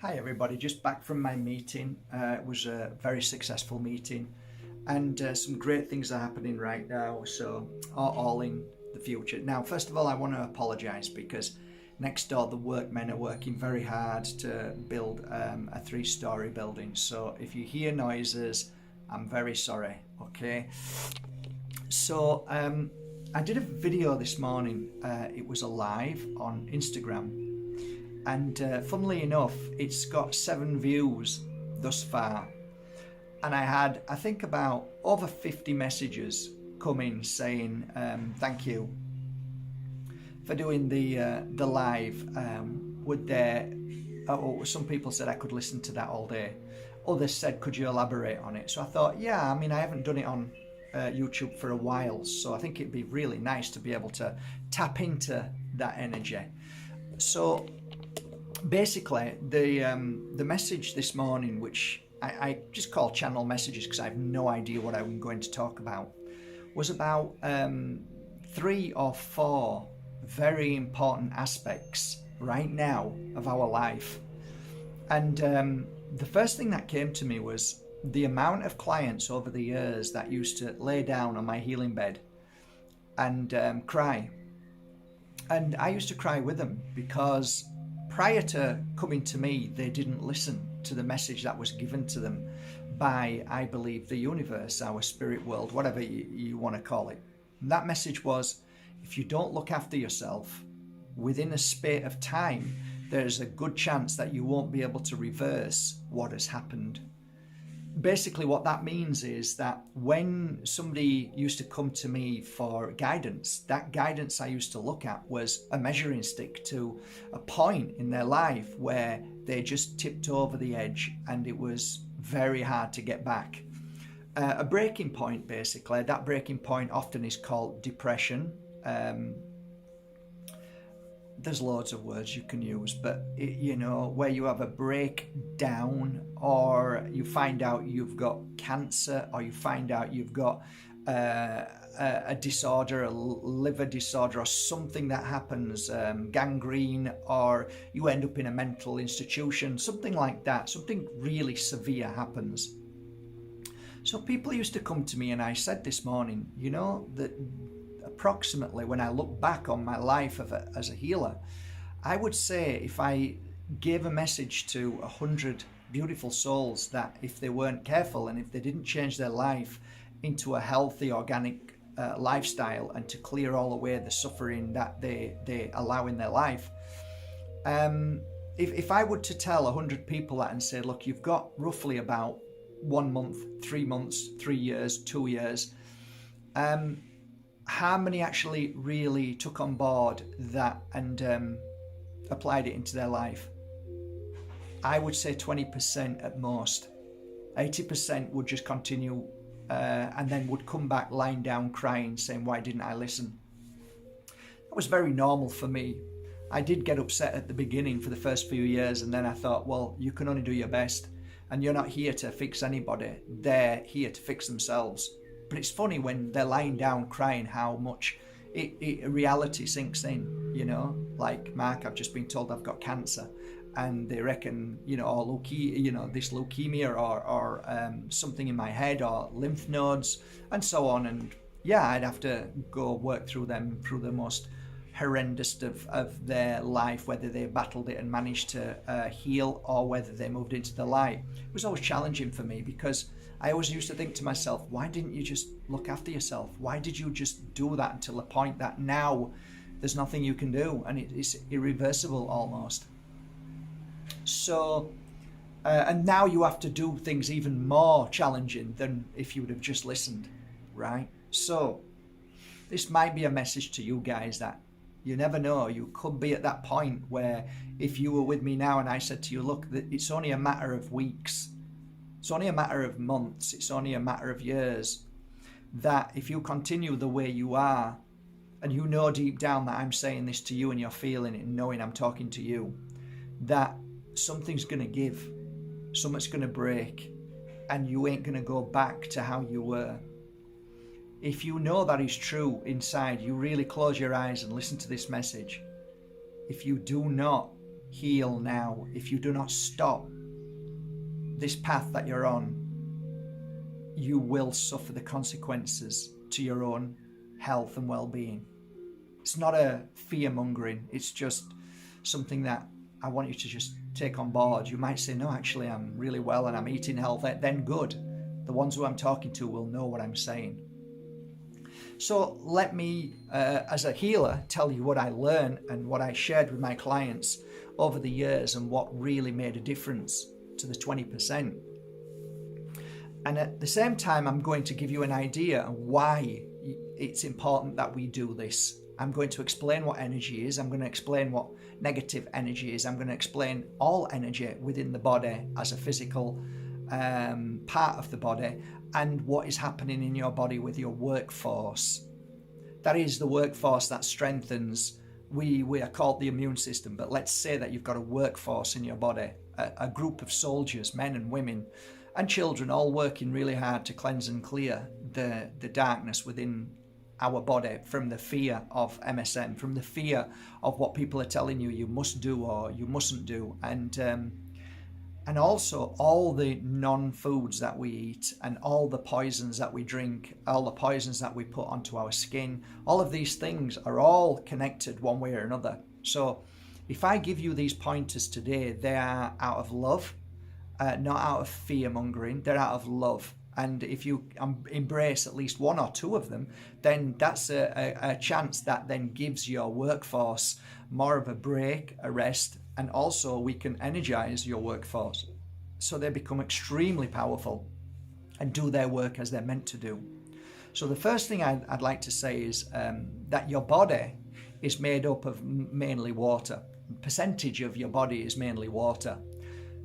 Hi everybody, just back from my meeting. It was a very successful meeting and some great things are happening right now, so all in the future. Now, first of all, I want to apologise because next door the workmen are working very hard to build a three-storey building. So if you hear noises, I'm very sorry, okay? So I did a video this morning. It was a live on Instagram. And funnily enough, it's got 7 views thus far. And I had, I think, about over 50 messages come in saying thank you for doing the live. Would there? Oh, some people said I could listen to that all day. Others said, could you elaborate on it? So I thought, yeah, I mean, I haven't done it on YouTube for a while, so I think it'd be really nice to be able to tap into that energy. So basically, the message this morning, which I just call channel messages because I have no idea what I'm going to talk about, was about 3 or 4 very important aspects right now of our life. And the first thing that came to me was the amount of clients over the years that used to lay down on my healing bed and cry. And I used to cry with them because prior to coming to me, they didn't listen to the message that was given to them by, I believe, the universe, our spirit world, whatever you want to call it. And that message was, if you don't look after yourself, within a space of time, there's a good chance that you won't be able to reverse what has happened. Basically, what that means is that when somebody used to come to me for guidance, that guidance I used to look at was a measuring stick to a point in their life where they just tipped over the edge and it was very hard to get back. A breaking point, basically, that breaking point often is called depression. There's loads of words you can use, but where you have a breakdown, or you find out you've got cancer, or you find out you've got a disorder, a liver disorder, or something that happens, gangrene, or you end up in a mental institution, something like that, something really severe happens. So people used to come to me, and I said this morning, that approximately, when I look back on my life as a healer, I would say if I gave a message to 100 beautiful souls that if they weren't careful and if they didn't change their life into a healthy, organic lifestyle and to clear all away the suffering that they allow in their life, if I were to tell 100 people that and say, look, you've got roughly about 1 month, 3 months, 3 years, 2 years, how many actually really took on board that and applied it into their life? I would say 20% at most. 80% would just continue and then would come back lying down crying, saying, why didn't I listen? That was very normal for me. I did get upset at the beginning for the first few years, and then I thought, well, you can only do your best, and you're not here to fix anybody. They're here to fix themselves. But it's funny when they're lying down crying how much reality sinks in, like, Mark, I've just been told I've got cancer, and they reckon, or this leukemia or something in my head or lymph nodes and so on. And yeah, I'd have to go work through them through the most horrendous of their life, whether they battled it and managed to heal or whether they moved into the light. It was always challenging for me because I always used to think to myself, why didn't you just look after yourself? Why did you just do that until the point that now there's nothing you can do and it's irreversible almost? So, and now you have to do things even more challenging than if you would have just listened, right? So, this might be a message to you guys that you never know. You could be at that point where if you were with me now and I said to you, look, it's only a matter of weeks. It's only a matter of months, it's only a matter of years, that if you continue the way you are, and you know deep down that I'm saying this to you and you're feeling it and knowing I'm talking to you, that something's going to give, something's going to break, and you ain't going to go back to how you were. If you know that is true inside, you really close your eyes and listen to this message. If you do not heal now, if you do not stop this path that you're on, you will suffer the consequences to your own health and well-being. It's not a fear-mongering, it's just something that I want you to just take on board. You might say, no, actually I'm really well and I'm eating healthy. Then good. The ones who I'm talking to will know what I'm saying. So let me, as a healer, tell you what I learned and what I shared with my clients over the years and what really made a difference to the 20%. And at the same time, I'm going to give you an idea of why it's important that we do this. I'm going to explain what energy is. I'm going to explain what negative energy is. I'm going to explain all energy within the body as a physical part of the body, and what is happening in your body with your workforce. That is the workforce that strengthens. We are called the immune system, but let's say that you've got a workforce in your body, a group of soldiers, men and women and children, all working really hard to cleanse and clear the darkness within our body from the fear of MSM, from the fear of what people are telling you you must do or you mustn't do, and also all the non-foods that we eat and all the poisons that we drink, all the poisons that we put onto our skin. All of these things are all connected one way or another. So if I give you these pointers today, they are out of love, not out of fear-mongering. They're out of love. And if you embrace at least one or two of them, then that's a chance that then gives your workforce more of a break, a rest, and also we can energize your workforce so they become extremely powerful and do their work as they're meant to do. So the first thing I'd like to say is that your body is made up of mainly water. The percentage of your body is mainly water.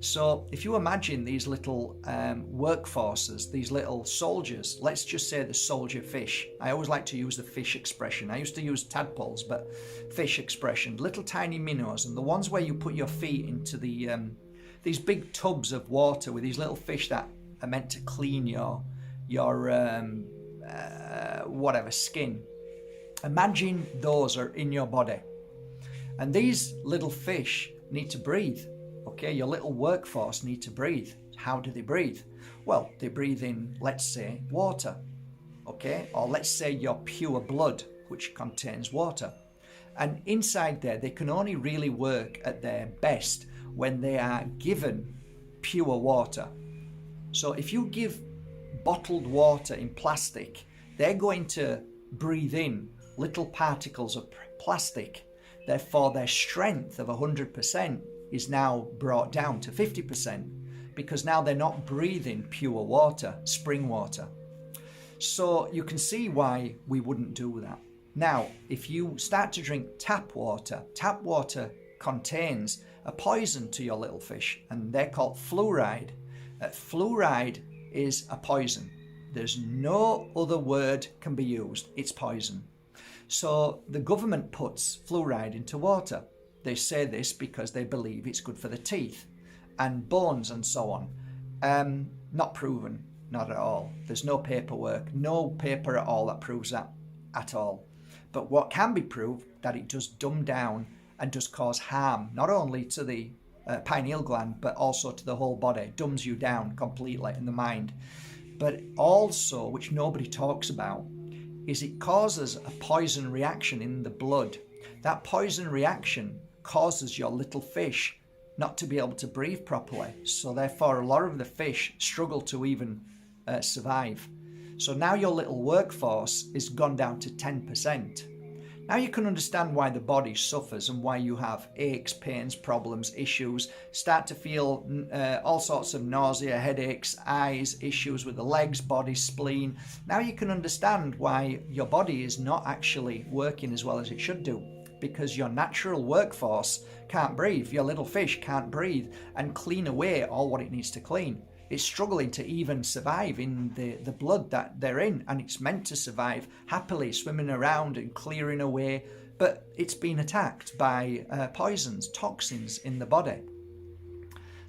So if you imagine these little workforces, these little soldiers, let's just say the soldier fish. I always like to use the fish expression. I used to use tadpoles, but fish expression, little tiny minnows, and the ones where you put your feet into these big tubs of water with these little fish that are meant to clean your whatever skin. Imagine those are in your body, and these little fish need to breathe. Okay, your little workforce need to breathe. How do they breathe? Well, they breathe in, let's say, water. Okay, or let's say your pure blood, which contains water. And inside there, they can only really work at their best when they are given pure water. So if you give bottled water in plastic, they're going to breathe in little particles of plastic. Therefore, their strength of 100% is now brought down to 50% because now they're not breathing pure water, spring water. So you can see why we wouldn't do that. Now, if you start to drink tap water contains a poison to your little fish, and they're called fluoride. Fluoride is a poison. There's no other word can be used. It's poison. So the government puts fluoride into water. They say this because they believe it's good for the teeth and bones and so on. Not proven, not at all. There's no paperwork, no paper at all that proves that at all. But what can be proved, that it does dumb down and does cause harm, not only to the pineal gland, but also to the whole body, dumbs you down completely in the mind. But also, which nobody talks about, is it causes a poison reaction in the blood. That poison reaction causes your little fish not to be able to breathe properly. So therefore, a lot of the fish struggle to even survive. So now your little workforce is gone down to 10%. Now you can understand why the body suffers and why you have aches, pains, problems, issues, start to feel all sorts of nausea, headaches, eyes, issues with the legs, body, spleen. Now you can understand why your body is not actually working as well as it should do. Because your natural workforce can't breathe. Your little fish can't breathe and clean away all what it needs to clean. It's struggling to even survive in the blood that they're in, and it's meant to survive happily, swimming around and clearing away, but it's been attacked by poisons, toxins in the body.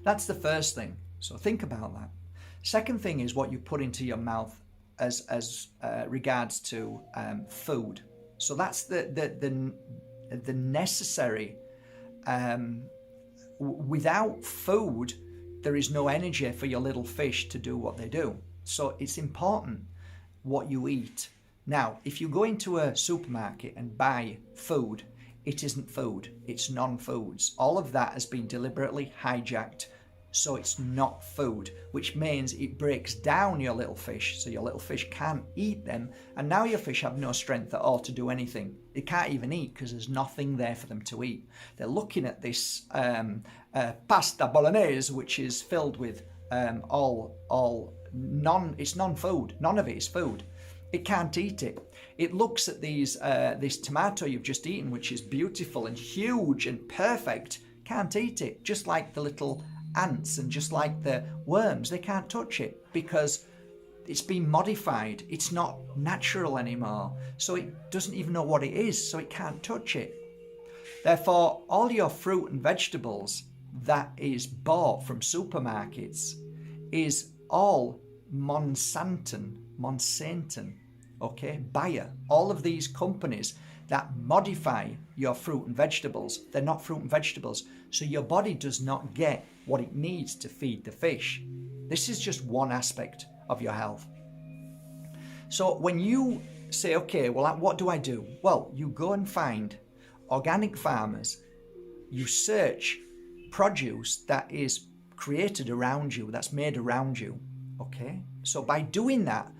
That's the first thing. So think about that. Second thing is what you put into your mouth as regards to food. So that's the necessary without food, there is no energy for your little fish to do what they do. So it's important what you eat. Now, if you go into a supermarket and buy food, it isn't food, it's non-foods. All of that has been deliberately hijacked, so it's not food, which means it breaks down your little fish, so your little fish can't eat them, and now your fish have no strength at all to do anything. They can't even eat because there's nothing there for them to eat. They're looking at this pasta bolognese, which is filled with it's non-food. None of it is food. It can't eat it. It looks at this tomato you've just eaten, which is beautiful and huge and perfect, can't eat it. Just like the little ants and just like the worms, they can't touch it because it's been modified. It's not natural anymore. So it doesn't even know what it is, so it can't touch it. Therefore, all your fruit and vegetables that is bought from supermarkets is all Monsanto, okay, Bayer, all of these companies that modify your fruit and vegetables, they're not fruit and vegetables, so your body does not get what it needs to feed the fish. This is just one aspect of your health. So when you say, okay, well, what do I do? Well, you go and find organic farmers, you search produce that is created around you, that's made around you, okay? So by doing that,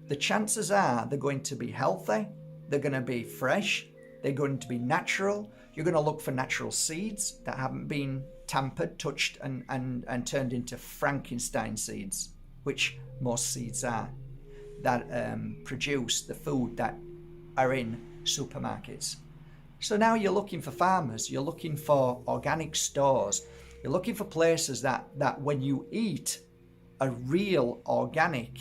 the chances are they're going to be healthy, they're going to be fresh, they're going to be natural. You're going to look for natural seeds that haven't been tampered, touched, and turned into Frankenstein seeds, which most seeds are, that produce the food that are in supermarkets. So now you're looking for farmers, you're looking for organic stores, you're looking for places that when you eat a real organic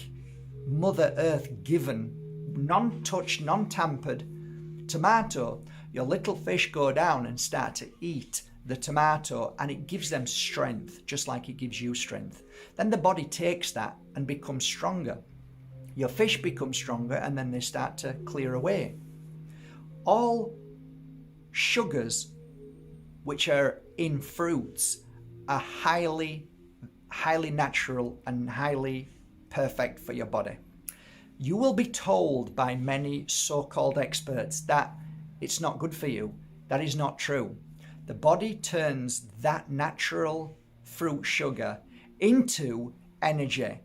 Mother Earth given, non-touched, non-tampered tomato, your little fish go down and start to eat the tomato, and it gives them strength, just like it gives you strength. Then the body takes that and becomes stronger. Your fish become stronger, and then they start to clear away. All sugars which are in fruits are highly natural and highly perfect for your body. You will be told by many so-called experts that it's not good for you. That is not true. The body turns that natural fruit sugar into energy.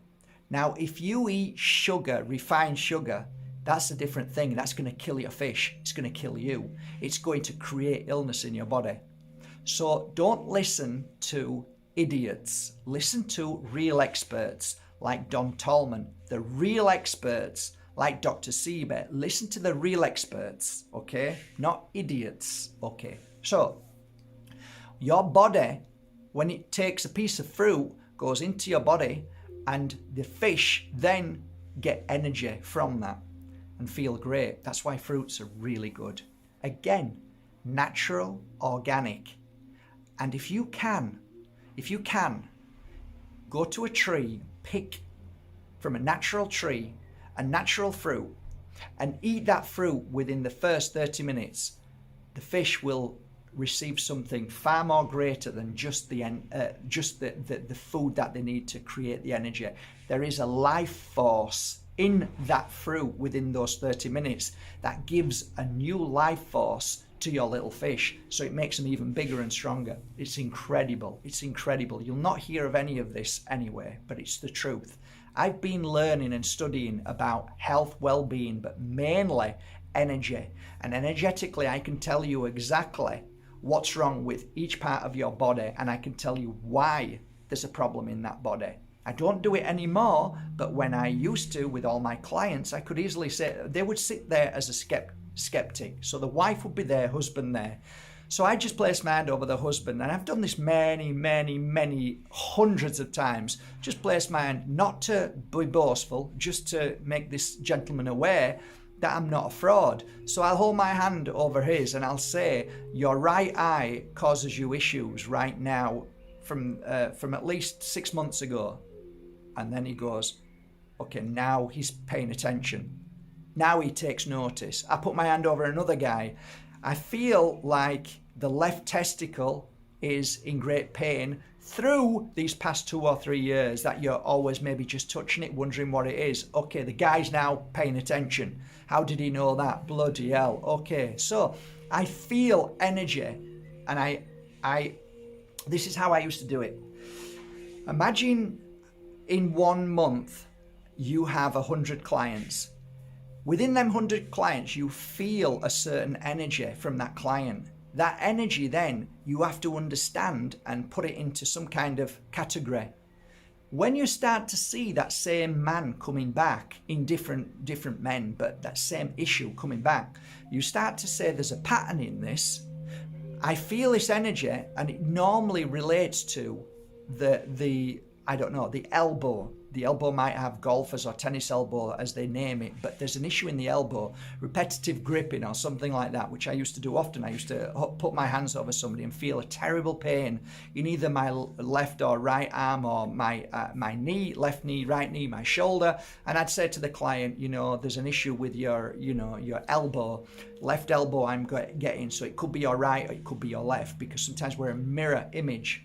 Now, if you eat sugar, refined sugar, that's a different thing. That's going to kill your fish. It's going to kill you. It's going to create illness in your body. So don't listen to idiots. Listen to real experts like Don Tallman, the real experts like Dr. Siebert. Listen to the real experts, okay? Not idiots, okay? So, your body, when it takes a piece of fruit, goes into your body, and the fish then get energy from that and feel great. That's why fruits are really good. Again, natural, organic. And if you can, go to a tree, pick from a natural tree, a natural fruit, and eat that fruit within the first 30 minutes, the fish will receive something far more greater than just the food that they need to create the energy. There is a life force in that fruit within those 30 minutes that gives a new life force to your little fish, so it makes them even bigger and stronger. It's incredible. It's incredible. You'll not hear of any of this anyway, but it's the truth. I've been learning and studying about health, well-being, but mainly energy. And energetically, I can tell you exactly what's wrong with each part of your body, and I can tell you why there's a problem in that body. I don't do it anymore, but when I used to with all my clients, I could easily say, they would sit there as a skeptic. So the wife would be there, husband there. So I just place my hand over the husband, and I've done this many hundreds of times. Just place my hand, not to be boastful, just to make this gentleman aware that I'm not a fraud. So I'll hold my hand over his and I'll say, your right eye causes you issues right now from at least 6 months ago. And then he goes, okay, now he's paying attention. Now he takes notice. I put my hand over another guy. I feel like the left testicle is in great pain through these past 2 or 3 years that you're always maybe just touching it, wondering what it is. Okay, the guy's now paying attention. How did he know that? Bloody hell. Okay, so I feel energy, and I this is how I used to do it. Imagine in 1 month you have 100 clients. Within them 100 clients, you feel a certain energy from that client. That energy then you have to understand and put it into some kind of category. When you start to see that same man coming back in different men, but that same issue coming back, you start to say there's a pattern in this. I feel this energy, and it normally relates to the I don't know, the elbow. The elbow might have golfers or tennis elbow as they name it, but there's an issue in the elbow, repetitive gripping or something like that, which I used to do often. I used to put my hands over somebody and feel a terrible pain in either my left or right arm, or my knee, left knee, right knee, my shoulder. And I'd say to the client, you know, there's an issue with your elbow, left elbow I'm getting, so it could be your right or it could be your left, because sometimes we're a mirror image.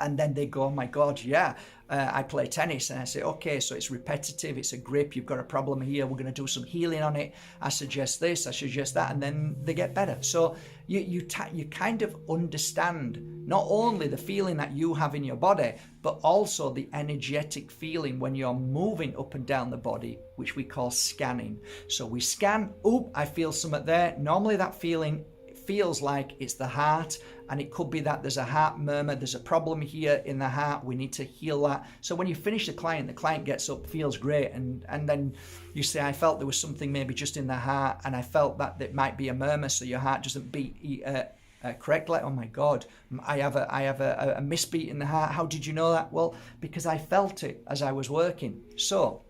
And then they go, oh my God, yeah, I play tennis. And I say, okay, so it's repetitive, it's a grip, you've got a problem here, we're going to do some healing on it. I suggest this, I suggest that, and then they get better. So you kind of understand not only the feeling that you have in your body, but also the energetic feeling when you're moving up and down the body, which we call scanning. So we scan, oh, I feel something there. Normally that feeling feels like it's the heart, and it could be that there's a heart murmur, there's a problem here in the heart, we need to heal that. So when you finish the client gets up, feels great, and then you say, I felt there was something maybe just in the heart, and I felt that it might be a murmur, so your heart doesn't beat correctly. Oh my God, I have a misbeat in the heart. How did you know that? Well, because I felt it as I was working. So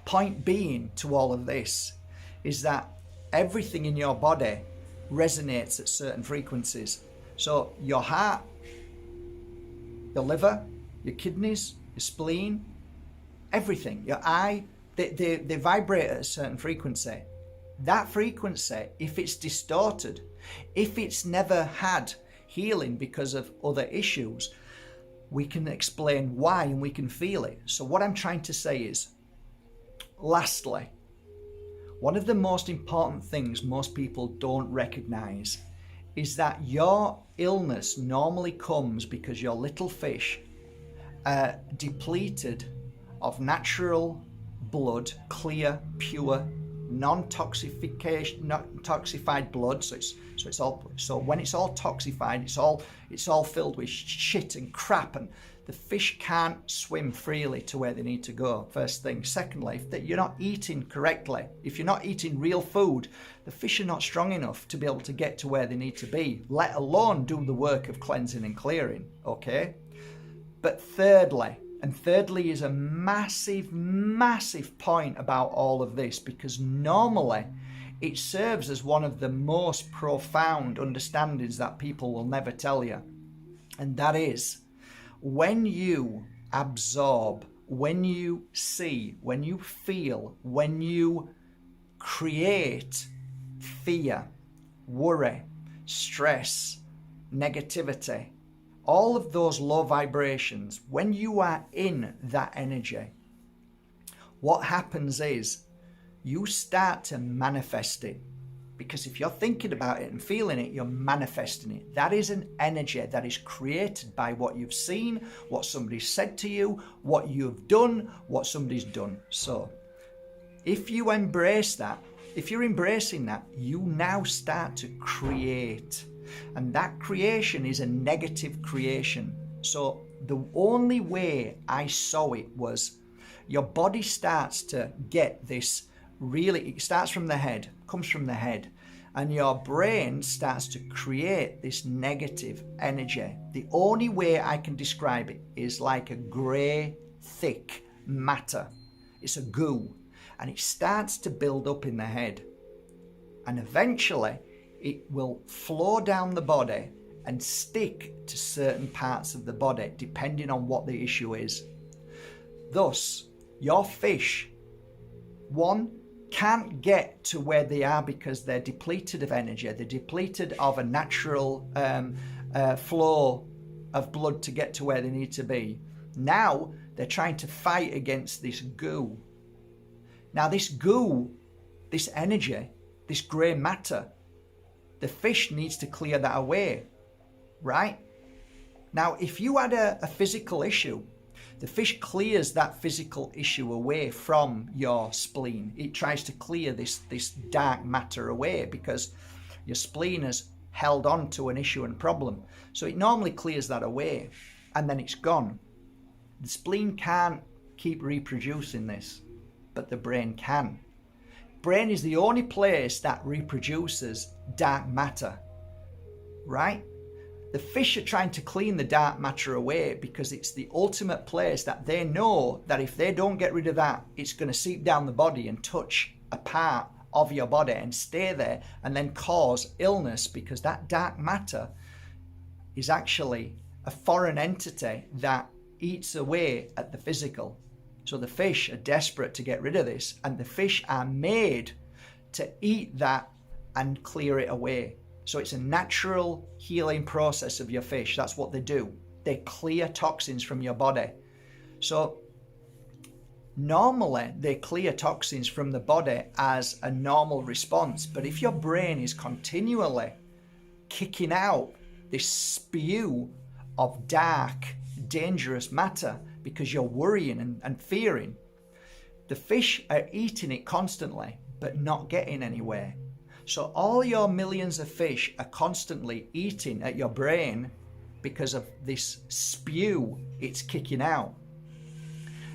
point being to all of this is that everything in your body resonates at certain frequencies. So your heart, your liver, your kidneys, your spleen, everything, your eye, they vibrate at a certain frequency. That frequency, if it's distorted, if it's never had healing because of other issues, we can explain why and we can feel it. So what I'm trying to say is, lastly, one of the most important things most people don't recognize is that your illness normally comes because your little fish are depleted of natural blood, clear, pure, non-toxified blood. So when it's all toxified, it's all filled with shit and crap, and the fish can't swim freely to where they need to go, first thing. Secondly, if you're not eating correctly, if you're not eating real food, the fish are not strong enough to be able to get to where they need to be, let alone do the work of cleansing and clearing, okay? But thirdly is a massive, massive point about all of this, because normally it serves as one of the most profound understandings that people will never tell you. And that is, when you absorb, when you see, when you feel, when you create fear, worry, stress, negativity, all of those low vibrations, when you are in that energy, what happens is you start to manifest it. Because if you're thinking about it and feeling it, you're manifesting it. That is an energy that is created by what you've seen, what somebody said to you, what you've done, what somebody's done. So if you embrace that, if you're embracing that, you now start to create. And that creation is a negative creation. So the only way I saw it was your body starts to get this really, it starts from the head, comes from the head, and your brain starts to create this negative energy. The only way I can describe it is like a grey, thick matter. It's a goo, and it starts to build up in the head. And eventually, it will flow down the body and stick to certain parts of the body, depending on what the issue is. Thus, your fish, one, can't get to where they are because they're depleted of energy, they're depleted of a natural flow of blood to get to where they need to be. Now they're trying to fight against this goo. Now this goo, this energy, this grey matter, the fish needs to clear that away, right? Now if you had a physical issue, the fish clears that physical issue away from your spleen. It tries to clear this dark matter away because your spleen has held on to an issue and problem. So it normally clears that away and then it's gone. The spleen can't keep reproducing this, but the brain can. Brain is the only place that reproduces dark matter, right? The fish are trying to clean the dark matter away because it's the ultimate place that they know that if they don't get rid of that, it's going to seep down the body and touch a part of your body and stay there and then cause illness, because that dark matter is actually a foreign entity that eats away at the physical. So the fish are desperate to get rid of this, and the fish are made to eat that and clear it away. So it's a natural healing process of your fish. That's what they do. They clear toxins from your body. So normally they clear toxins from the body as a normal response. But if your brain is continually kicking out this spew of dark, dangerous matter because you're worrying and fearing, the fish are eating it constantly but not getting anywhere. So all your millions of fish are constantly eating at your brain because of this spew it's kicking out.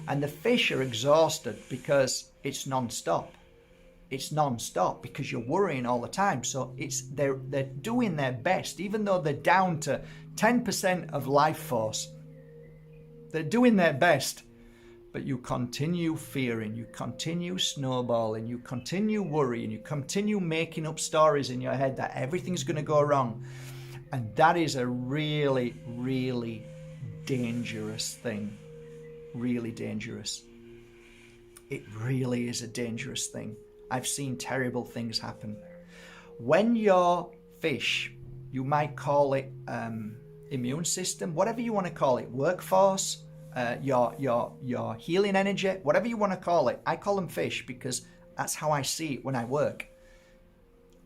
And the fish are exhausted because it's non-stop. It's non-stop because you're worrying all the time. So they're doing their best, even though they're down to 10% of life force. They're doing their best. But you continue fearing, you continue snowballing, you continue worrying, you continue making up stories in your head that everything's going to go wrong. And that is a really, really dangerous thing. Really dangerous. It really is a dangerous thing. I've seen terrible things happen. When your fish, you might call it immune system, whatever you want to call it, workforce, your healing energy, whatever you want to call it. I call them fish because that's how I see it when I work.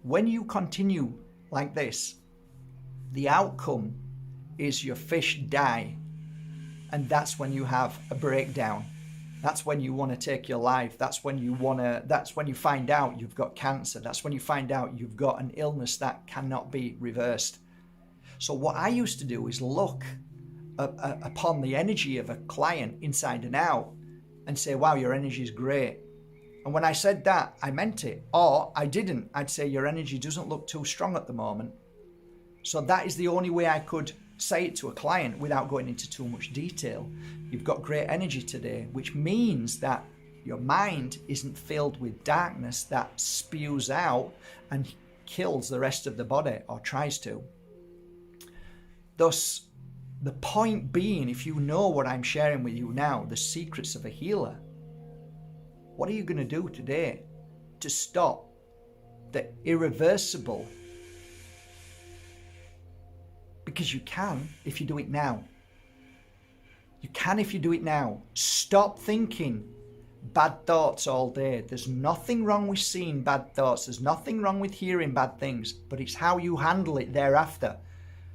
When you continue like this, the outcome is your fish die, and that's when you have a breakdown. That's when you want to take your life. That's when you find out you've got cancer. That's when you find out you've got an illness that cannot be reversed. So what I used to do is look upon the energy of a client inside and out and say, wow, your energy is great. And when I said that, I meant it. Or I didn't. I'd say your energy doesn't look too strong at the moment. So that is the only way I could say it to a client without going into too much detail. You've got great energy today, which means that your mind isn't filled with darkness that spews out and kills the rest of the body, or tries to. Thus, the point being, if you know what I'm sharing with you now, the secrets of a healer, what are you going to do today to stop the irreversible? Because you can if you do it now. You can if you do it now. Stop thinking bad thoughts all day. There's nothing wrong with seeing bad thoughts. There's nothing wrong with hearing bad things, but it's how you handle it thereafter.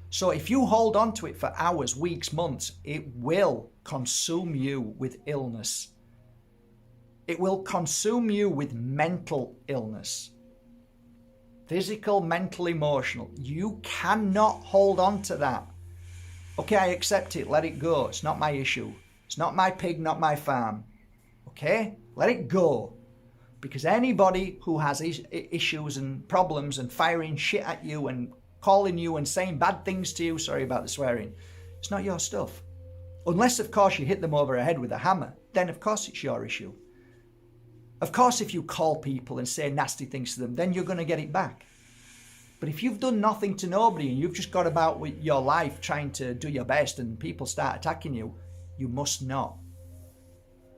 So if you hold on to it for hours, weeks, months, it will consume you with illness. It will consume you with mental illness. Physical, mental, emotional. You cannot hold on to that. Okay, I accept it. Let it go. It's not my issue. It's not my pig, not my farm. Okay? Let it go. Because anybody who has issues and problems and firing shit at you and calling you and saying bad things to you, sorry about the swearing, it's not your stuff. Unless, of course, you hit them over the head with a hammer, then of course it's your issue. Of course, if you call people and say nasty things to them, then you're going to get it back. But if you've done nothing to nobody and you've just got about with your life trying to do your best and people start attacking you, you must not.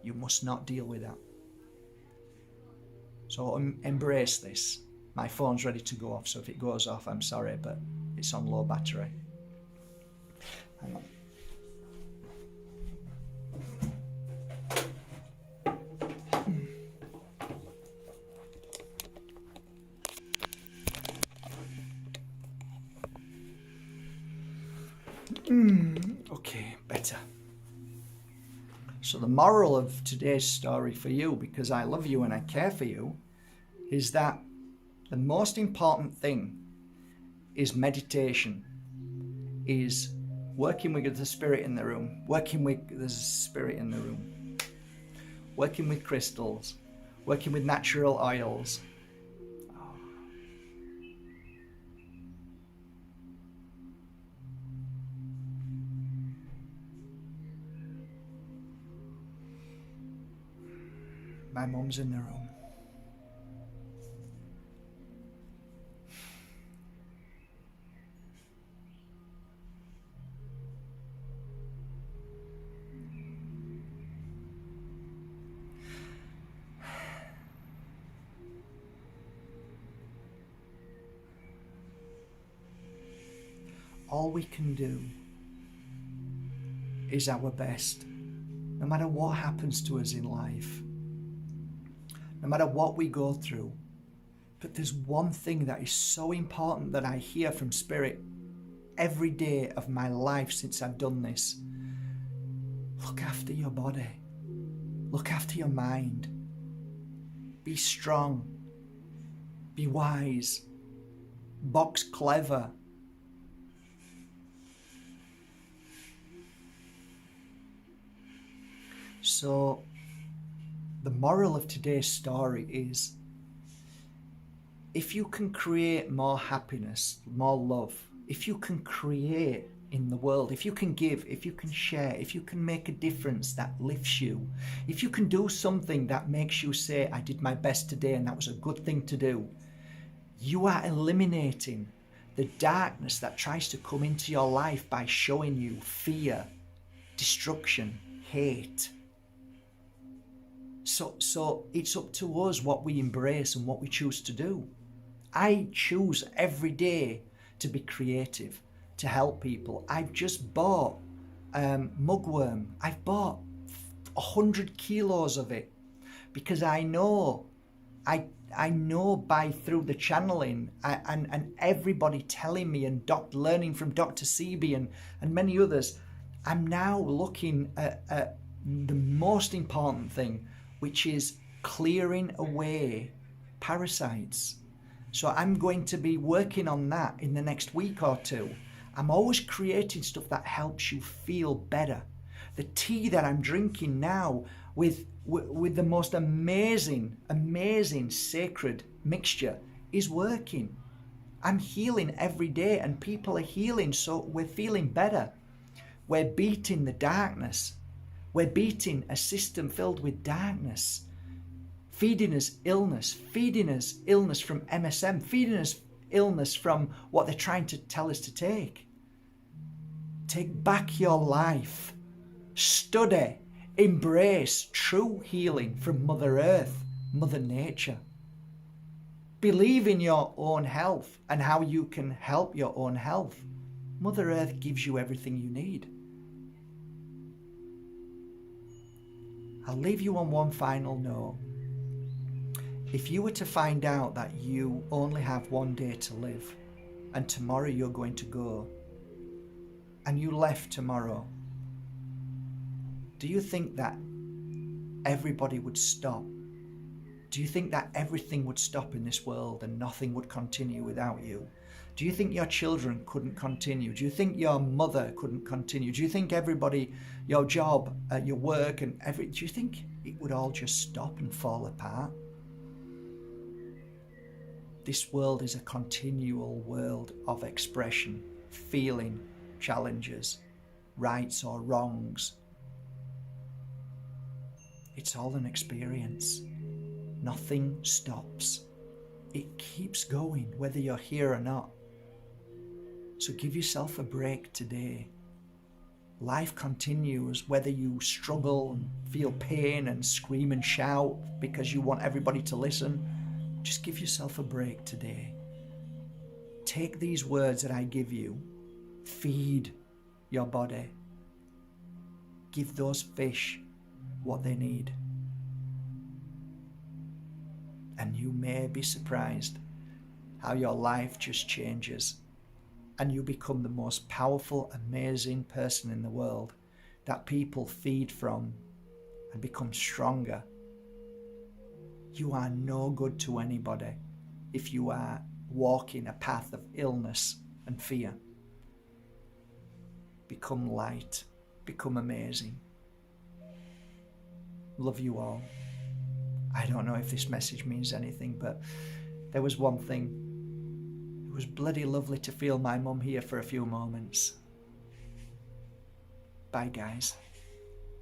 You must not deal with that. So embrace this. My phone's ready to go off, so if it goes off, I'm sorry, but it's on low battery. Hang on. Okay, better. So the moral of today's story for you, because I love you and I care for you, is that the most important thing is meditation, is working with the spirit in the room, working with crystals, working with natural oils. My mum's in the room. All we can do is our best, no matter what happens to us in life, no matter what we go through. But there's one thing that is so important that I hear from Spirit every day of my life since I've done this. Look after your body. Look after your mind. Be strong. Be wise. Box clever. So, the moral of today's story is, if you can create more happiness, more love, if you can create in the world, if you can give, if you can share, if you can make a difference that lifts you, if you can do something that makes you say, I did my best today and that was a good thing to do, you are eliminating the darkness that tries to come into your life by showing you fear, destruction, hate. So it's up to us what we embrace and what we choose to do. I choose every day to be creative, to help people. I've just bought mugworm. I've bought 100 kilos of it because I know by through the channeling and everybody telling me and learning from Dr. Sebi and many others, I'm now looking at the most important thing, which is clearing away parasites. So I'm going to be working on that in the next week or two. I'm always creating stuff that helps you feel better. The tea that I'm drinking now with the most amazing sacred mixture is working. I'm healing every day and people are healing, so we're feeling better. We're beating the darkness. We're beating a system filled with darkness, feeding us illness from MSM, feeding us illness from what they're trying to tell us to take. Take back your life. Study, embrace true healing from Mother Earth, Mother Nature. Believe in your own health and how you can help your own health. Mother Earth gives you everything you need. I'll leave you on one final note. If you were to find out that you only have one day to live and tomorrow you're going to go and you left tomorrow, do you think that everybody would stop? Do you think that everything would stop in this world and nothing would continue without you? Do you think your children couldn't continue? Do you think your mother couldn't continue? Do you think everybody, your job, your work, do you think it would all just stop and fall apart? This world is a continual world of expression, feeling, challenges, rights or wrongs. It's all an experience. Nothing stops. It keeps going, whether you're here or not. So give yourself a break today. Life continues, whether you struggle and feel pain and scream and shout because you want everybody to listen. Just give yourself a break today. Take these words that I give you, feed your body. Give those fish what they need. And you may be surprised how your life just changes and you become the most powerful, amazing person in the world that people feed from and become stronger. You are no good to anybody if you are walking a path of illness and fear. Become light, become amazing. Love you all. I don't know if this message means anything, but there was one thing. It was bloody lovely to feel my mum here for a few moments. Bye, guys.